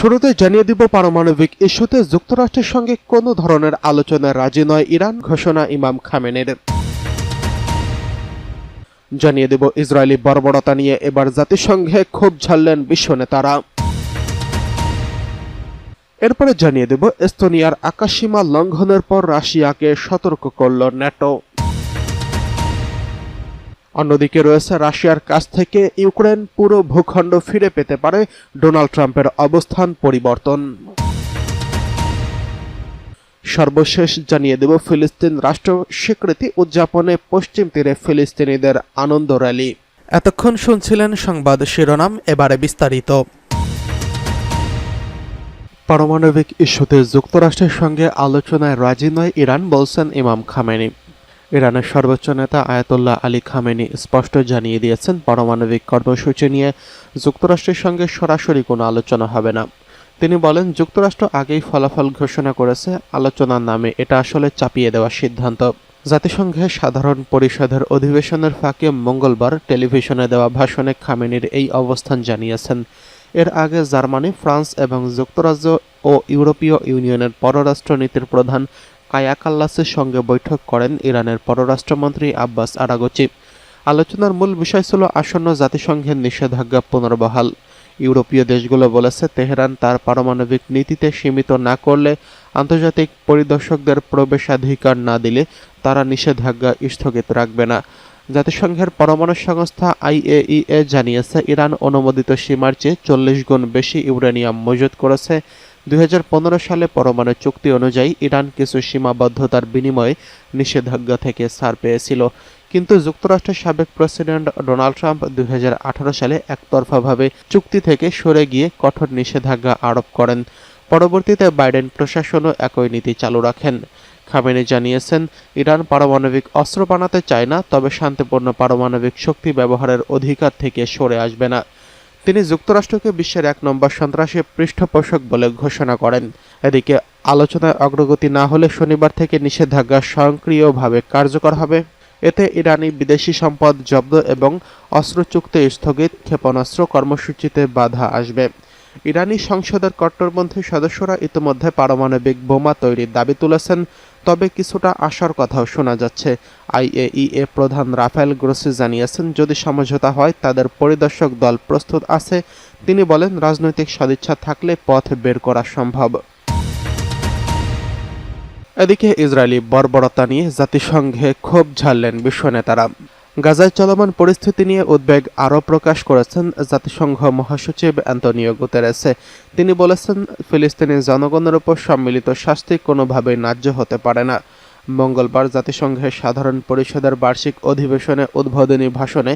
শুরুতে জানিয়ে দিব পারমাণবিক ইস্যুতে যুক্তরাষ্ট্রের সঙ্গে কোনো ধরনের আলোচনায় রাজি নয় ইরান, ঘোষণা ইমাম খামেনির। জানিয়ে দেব ইসরায়েলি বর্বরতা নিয়ে এবার জাতিসংঘে ক্ষোভ ঝাড়লেন বিশ্ব নেতারা। এরপরে জানিয়ে দেব এস্তোনিয়ার আকাশসীমা লঙ্ঘনের পর রাশিয়াকে সতর্ক করল ন্যাটো। অন্যদিকে রয়েছে রাশিয়ার কাছ থেকে ইউক্রেন পুরো ভূখণ্ড ফিরে পেতে পারে ডোনাল্ড ট্রাম্পের অবস্থান পরিবর্তন। সর্বশেষ জানিয়ে দেব ফিলিস্তিন রাষ্ট্র স্বীকৃতি উদযাপনে পশ্চিম তীরে ফিলিস্তিনিদের আনন্দ র্যালি। এতক্ষণ শুনছিলেন সংবাদ শিরোনাম, এবারে বিস্তারিত। পারমাণবিক ইস্যুতে যুক্তরাষ্ট্রের সঙ্গে আলোচনায় রাজি নয় ইরান, বলছেন ইমাম খামেনি। ইরানের সর্বোচ্চ নেতা আয়াতুল্লাহ আলী খামেনি স্পষ্ট জানিয়ে দিয়েছেন, পারমাণবিক কর্মসূচি নিয়ে যুক্তরাষ্ট্রের সঙ্গে সরাসরি কোনো আলোচনা হবে না। তিনি বলেন, যুক্তরাষ্ট্র আগেই ফলাফল ঘোষণা করেছে, আলোচনার নামে এটা আসলে চাপিয়ে দেওয়ার সিদ্ধান্ত। জাতিসংঘের সাধারণ পরিষদের অধিবেশনের ফাঁকে মঙ্গলবার টেলিভিশনে দেওয়া ভাষণে খামেনির এই অবস্থান জানিয়েছেন। এর আগে জার্মানি, ফ্রান্স এবং যুক্তরাজ্য ও ইউরোপীয় ইউনিয়নের পররাষ্ট্রনীতির প্রধান কায়া কাল্লাসের সঙ্গে বৈঠক করেন ইরানের পররাষ্ট্রমন্ত্রী আব্বাস আরাগচি। আলোচনার মূল বিষয় ছিল আসন্ন জাতিসংঘের নিষেধাজ্ঞা পুনর্বহাল। ইউরোপীয় দেশগুলো বলেছে, তেহরান তার পারমাণবিক নীতিতে সীমিত না করলে, আন্তর্জাতিক পরিদর্শকদের প্রবেশাধিকার না দিলে তারা নিষেধাজ্ঞা স্থগিত রাখবে না। জাতিসংঘের পরমাণু সংস্থা IAEA জানিয়েছে, ইরান অনুমোদিত সীমার চেয়ে 40 গুণ বেশি ইউরেনিয়াম মজুত করেছে। 2015 সালে পরমাণু চুক্তি অনুযায়ী ইরান কিছু সীমাবদ্ধতার বিনিময়ে নিষেধাজ্ঞা থেকে ছাড় পেয়েছিল, কিন্তু যুক্তরাষ্ট্রের সাবেক প্রেসিডেন্ট ডোনাল্ড ট্রাম্প 2018 সালে একতরফাভাবে চুক্তি থেকে সরে গিয়ে কঠোর নিষেধাজ্ঞা আরোপ করেন। পরবর্তীতে বাইডেন প্রশাসনও একই নীতি চালু রাখেন। খামেনি জানিয়েছেন, ইরান পারমাণবিক অস্ত্র বানাতে চায় না, তবে শান্তিপূর্ণ পারমাণবিক শক্তি ব্যবহারের অধিকার থেকে সরে আসবে না। তিনি যুক্তরাষ্ট্রকে বিশ্বের 1 নম্বর সন্ত্রাসী পৃষ্ঠপোষক বলে ঘোষণা করেন। এদিকে আলোচনায় অগ্রগতি না হলে শনিবার থেকে নিষেধাজ্ঞা স্বয়ংক্রিয়ভাবে কার্যকর হবে। এতে ইরানি বিদেশি সম্পদ জব্দ এবং অস্ত্র চুক্তি স্থগিত, ক্ষেপণাস্ত্র কর্মসূচিতে বাধা আসবে। ইরানি সংসদের কট্টরপন্থী সদস্যরা ইতিমধ্যে পারমাণবিক বোমা তৈরির দাবি তুলেছেন, তবে কিছুটা আশার কথাও শোনা যাচ্ছে। IAEA প্রধান রাফায়েল গ্রোসি জানিয়েছেন, যদি সমঝোতা হয় তাদের পরিদর্শক দল প্রস্তুত আছে। তিনি বলেন, রাজনৈতিক সদিচ্ছা থাকলে পথ বের করা সম্ভব। এদিকে ইসরায়েলি বর্বরতা নিয়ে জাতিসংঘে ক্ষোভ ঝাড়লেন বিশ্ব নেতারা। গাজায় চলমান পরিস্থিতি নিয়ে উদ্বেগ আরও প্রকাশ করেছেন জাতিসংঘ মহাসচিব অ্যান্তনিও গুতেরেস। তিনি বলেছেন, ফিলিস্তিনি জনগণের উপর সম্মিলিত শাস্তি কোনোভাবেই ন্যায্য হতে পারে না। মঙ্গলবার জাতিসংঘের সাধারণ পরিষদের বার্ষিক অধিবেশনে উদ্বোধনী ভাষণে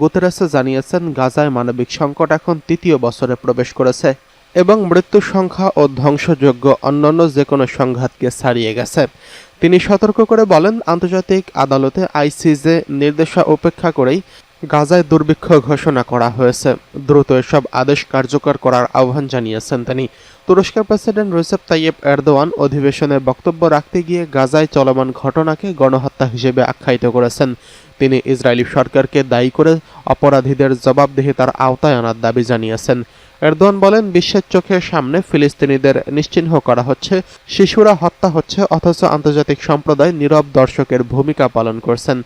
গুতেরেস জানিয়েছেন, গাজায় মানবিক সংকট এখন 3য় বছরে প্রবেশ করেছে এবং মৃত্যুর সংখ্যা ও ধ্বংসযোগ্য অন্যান্য যে কোনো সংঘাতকে ছাড়িয়ে গেছে। তিনি সতর্ক করে বলেন, আন্তর্জাতিক আদালতে ICJ নির্দেশা উপেক্ষা করেই গাজায় দুর্ভিক্ষ ঘোষণা করা হয়েছে। দ্রুত এসব আদেশ কার্যকর করার আহ্বান জানিয়েছেন তিনি। তুরস্কের প্রেসিডেন্ট রিসেপ তাইয়েপ এরদোয়ান অধিবেশনে বক্তব্য রাখতে গিয়ে গাজায় চলমান ঘটনাকে গণহত্যা হিসেবে আখ্যায়িত করেছেন। তিনি ইসরায়েলি সরকারকে দায়ী করে অপরাধীদের জবাবদিহিতার আওতায় আনার দাবি জানিয়েছেন। এরদোয়ান বলেন, বিশ্বের চোখের সামনে ফিলিস্তিনিদের নিশ্চিহ্ন করা হচ্ছে, শিশুরা হত্যা হচ্ছে, অথচ আন্তর্জাতিক সম্প্রদায় নীরব দর্শকের ভূমিকা পালন করছেন।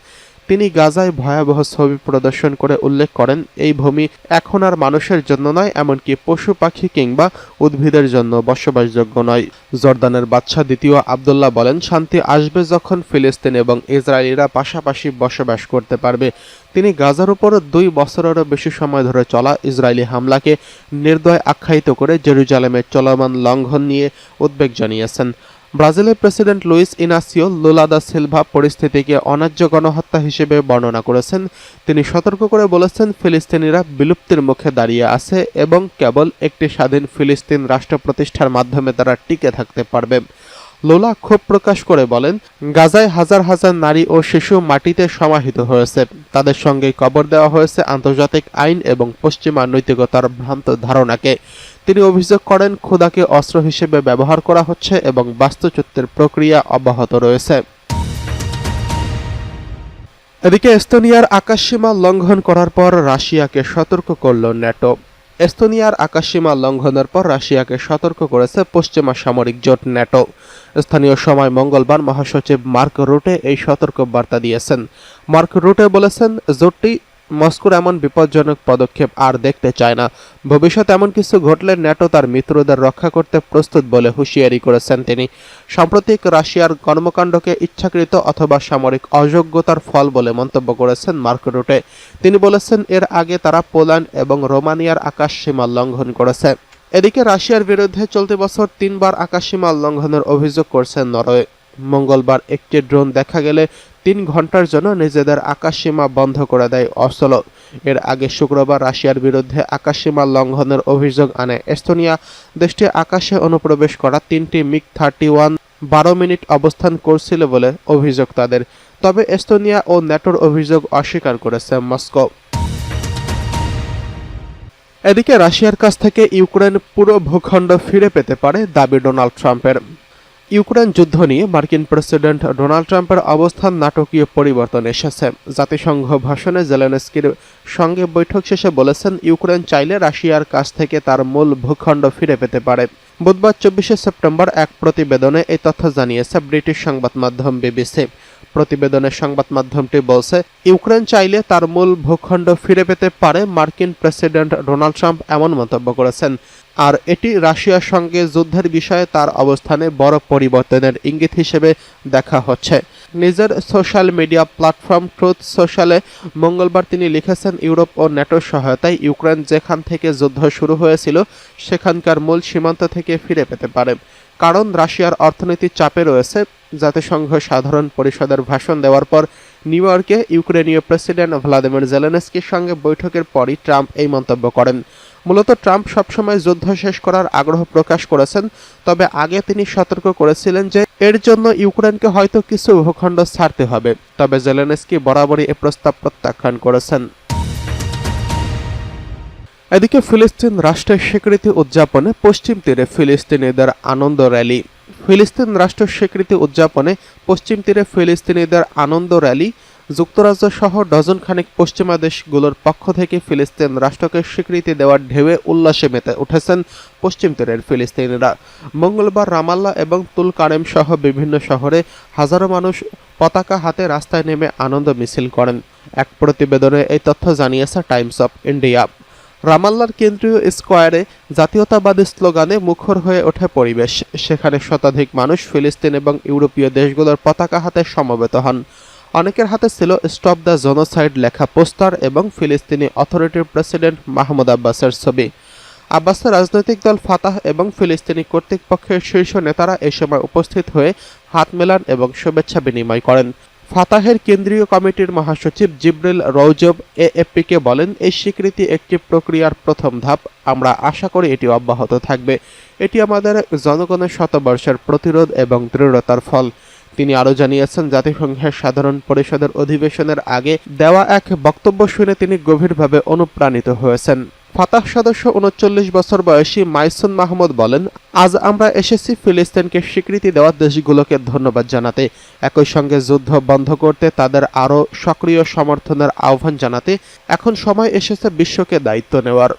তিনি গাজায় ভয়াবহ ছবি প্রদর্শন করে উল্লেখ করেন, এই ভূমি এখন আর মানুষের জন্য নয়, এমনকি পশু পাখি কিংবা উদ্ভিদের জন্য বসবাসযোগ্য নয়। জর্দানের বাদশাহ দ্বিতীয় আবদুল্লাহ বলেন, শান্তি আসবে যখন ফিলিস্তিন এবং ইসরায়েলিরা পাশাপাশি বসবাস করতে পারবে। তিনি গাজার উপর 2 বছরেরও বেশি সময় ধরে চলা ইসরায়েলি হামলাকে নির্দয় আখ্যায়িত করে জেরুজালেমের চলমান লঙ্ঘন নিয়ে উদ্বেগ জানিয়েছেন। ব্রাজিলের president Luiz Inacio Lula da Silva পরিস্থিতিকে অন্যায্য গণহত্যা হিসেবে বর্ণনা করেছেন। তিনি সতর্ক করে বলেছেন, ফিলিস্তিনিরা বিলুপ্তির মুখে দাঁড়িয়ে আছে এবং কেবল একটি স্বাধীন ফিলিস্তিন রাষ্ট্র প্রতিষ্ঠার মাধ্যমে তারা টিকে থাকতে পারবে। লোলা ক্ষোভ প্রকাশ করে বলেন, গাজায় হাজার হাজার নারী ও শিশু মাটিতে সমাহিত হয়েছে, তাদের সঙ্গে কবর দেওয়া হয়েছে আন্তর্জাতিক আইন এবং পশ্চিমা নৈতিকতার ভ্রান্ত ধারণাকে। তিনি অভিযোগ করেন, ক্ষুধাকে অস্ত্র হিসেবে ব্যবহার করা হচ্ছে এবং বাস্তুচ্যুতির প্রক্রিয়া অব্যাহত রয়েছে। এদিকে এস্তোনিয়ার আকাশসীমা লঙ্ঘন করার পর রাশিয়াকে সতর্ক করল ন্যাটো। এস্তোনিয়ার আকাশসীমা লঙ্ঘনের পর রাশিয়াকে সতর্ক করেছে পশ্চিমা সামরিক জোট ন্যাটো। স্থানীয় সময় মঙ্গলবার মহাসচিব মার্ক রুটে এই সতর্ক বার্তা দিয়েছেন। মার্ক রুটে বলেছেন, জোটটি মস্কোর এমন বিপজ্জনক পদক্ষেপ আর দেখতে চায় না। ভবিষ্যতে এমন কিছু ঘটলে ন্যাটো তার মিত্রদের রক্ষা করতে প্রস্তুত বলে হুঁশিয়ারি করেছেন তিনি। সাম্প্রতিক রাশিয়ার কর্মকাণ্ডকে ইচ্ছাকৃত অথবা সামরিক অযোগ্যতার ফল বলে মন্তব্য করেছেন মার্ক রুটে। তিনি বলেছেন, এর আগে তারা পোল্যান্ড এবং রোমানিয়ার আকাশসীমা লঙ্ঘন করেছে। এদিকে রাশিয়ার বিরুদ্ধে চলতি বছর 3 বার আকাশসীমা লঙ্ঘনের অভিযোগ করছেন নরওয়ে। মঙ্গলবার একটি ড্রোন দেখা গেলে 3 ঘন্টার জন্য নিজেদের আকাশসীমা বন্ধ করে দেয় অসলো। এর আগে শুক্রবার রাশিয়ার বিরুদ্ধে আকাশসীমা লঙ্ঘনের অভিযোগ আনে এস্তোনিয়া। দেশটি আকাশে অনুপ্রবেশ করা 3টি মিগ-31 12 মিনিট অবস্থান করছিল বলে অভিযোগ তাদের। তবে এস্তোনিয়া ও ন্যাটোর অভিযোগ অস্বীকার করেছে মস্কো। এদিকে রাশিয়ার কাছ থেকে ইউক্রেন পুরো ভূখণ্ড ফিরে পেতে পারে দাবি ডোনাল্ড ট্রাম্পের। ইউক্রেন যুদ্ধ নিয়ে মার্কিন প্রেসিডেন্ট ডোনাল্ড ট্রাম্পের অবস্থান নাটকীয় পরিবর্তন এসেছে। জাতিসংঘ ভাষণে জেলেনস্কির সঙ্গে বৈঠক শেষে বলেছেন, ইউক্রেন চাইলে রাশিয়ার কাছ থেকে তার মূল ভূখণ্ড ফিরে পেতে পারে। বুধবার 24শে সেপ্টেম্বর এক প্রতিবেদনে এই তথ্য জানিয়েছে ব্রিটিশ সংবাদ মাধ্যম বিবিসি। প্রতিবেদনে সংবাদ মাধ্যমটি বলছে, ইউক্রেন চাইলে তার মূল ভূখণ্ড ফিরে পেতে পারে। মার্কিন প্রেসিডেন্ট ডোনাল্ড ট্রাম্প এমন মন্তব্য করেছেন, আর এটি রাশিয়ার সঙ্গে যুদ্ধের বিষয়ে তার অবস্থানে বড় পরিবর্তনের ইঙ্গিত হিসেবে দেখা হচ্ছে। নিজের সোশ্যাল মিডিয়া প্ল্যাটফর্ম ট্রুথ সোশ্যালে মঙ্গলবার তিনি লিখেছেন, ইউরোপ ও ন্যাটোর সহায়তায় ইউক্রেন যেখান থেকে যুদ্ধ শুরু হয়েছিল সেখানকার মূল সীমান্ত থেকে ফিরে পেতে পারে, কারণ রাশিয়ার অর্থনীতি চাপে রয়েছে। জাতিসংঘ সাধারণ পরিষদের ভাষণ দেওয়ার পর নিউ ইয়র্কে ইউক্রেনীয় প্রেসিডেন্ট ভ্লাদিমির জেলেনস্কির সঙ্গে বৈঠকের পরই ট্রাম্প এই মন্তব্য করেন। মূলত ট্রাম্প সবসময় যুদ্ধ শেষ করার আগ্রহ প্রকাশ করেছেন, তবে আগে তিনি সতর্ক করেছিলেন যে এর জন্য ইউক্রেনকে হয়তো কিছু ভূখণ্ড ছাড়তে হবে। তবে জেলেনস্কি বরাবরই এ প্রস্তাব প্রত্যাখ্যান করেছেন। এদিকে ফিলিস্তিন রাষ্ট্রের স্বীকৃতি উদযাপনে পশ্চিম তীরে ফিলিস্তিনিদের আনন্দ র্যালি। ফিলিস্তিন রাষ্ট্রের স্বীকৃতি উদযাপনে পশ্চিম তীরে ফিলিস্তিনিদের আনন্দ র্যালি। যুক্তরাজ্য সহ ডজন খানেক পশ্চিমা দেশগুলোর পক্ষ থেকে ফিলিস্তিন রাষ্ট্রকে স্বীকৃতি দেওয়ার ঢেউয়ে উল্লাসে মেতে উঠেছেন পশ্চিম তীরের ফিলিস্তিনিরা। মঙ্গলবার রামাল্লা এবং তুল কারেম সহ বিভিন্ন শহরে হাজারো মানুষ পতাকা হাতে রাস্তায় নেমে আনন্দ মিছিল করেন। এক প্রতিবেদনে এই তথ্য জানিয়েছে টাইমস অফ ইন্ডিয়া। রামাল্লার কেন্দ্রীয় স্কোয়ারে জাতীয়তাবাদী স্লোগানে মুখর হয়ে ওঠে পরিবেশ। সেখানে শতাধিক মানুষ ফিলিস্তিন এবং ইউরোপীয় দেশগুলোর পতাকা হাতে সমবেত হন। অনেকের হাতে ছিল স্টপ দ্য জেনোসাইড লেখা পোস্টার এবং ফিলিস্তিনি অথরিটির প্রেসিডেন্ট মাহমুদ আব্বাসের ছবি। আব্বাসের রাজনৈতিক দল ফাতাহ এবং ফিলিস্তিনি কর্তৃপক্ষের শীর্ষ নেতারা এই সময় উপস্থিত হয়ে হাত মেলান এবং শুভেচ্ছা বিনিময় করেন। ফাতাহের কেন্দ্রীয় কমিটির মহাসচিব জিব্রিল রৌজব এএফপিকে বলেন, এই স্বীকৃতি একটি প্রক্রিয়ার প্রথম ধাপ। আমরা আশা করি এটি অব্যাহত থাকবে। এটি আমাদের জনগণের শতবর্ষের প্রতিরোধ এবং দৃঢ়তার ফল। তিনি আরও জানিয়েছেন, জাতিসংঘের সাধারণ পরিষদের অধিবেশনের আগে দেওয়া এক বক্তব্য শুনে তিনি গভীরভাবে অনুপ্রাণিত হয়েছেন। ফাতাহ সদস্য 39 বছর বয়সী মাইসুন মাহমুদ বলেন, আজ আমরা এসেছি ফিলিস্তিনকে স্বীকৃতি দেওয়া দেশগুলোকে ধন্যবাদ জানাতে, একই সঙ্গে যুদ্ধ বন্ধ করতে তাদের আরও সক্রিয় সমর্থনের আহ্বান জানাতে। এখন সময় এসেছে বিশ্বকে দায়িত্ব নেওয়ার।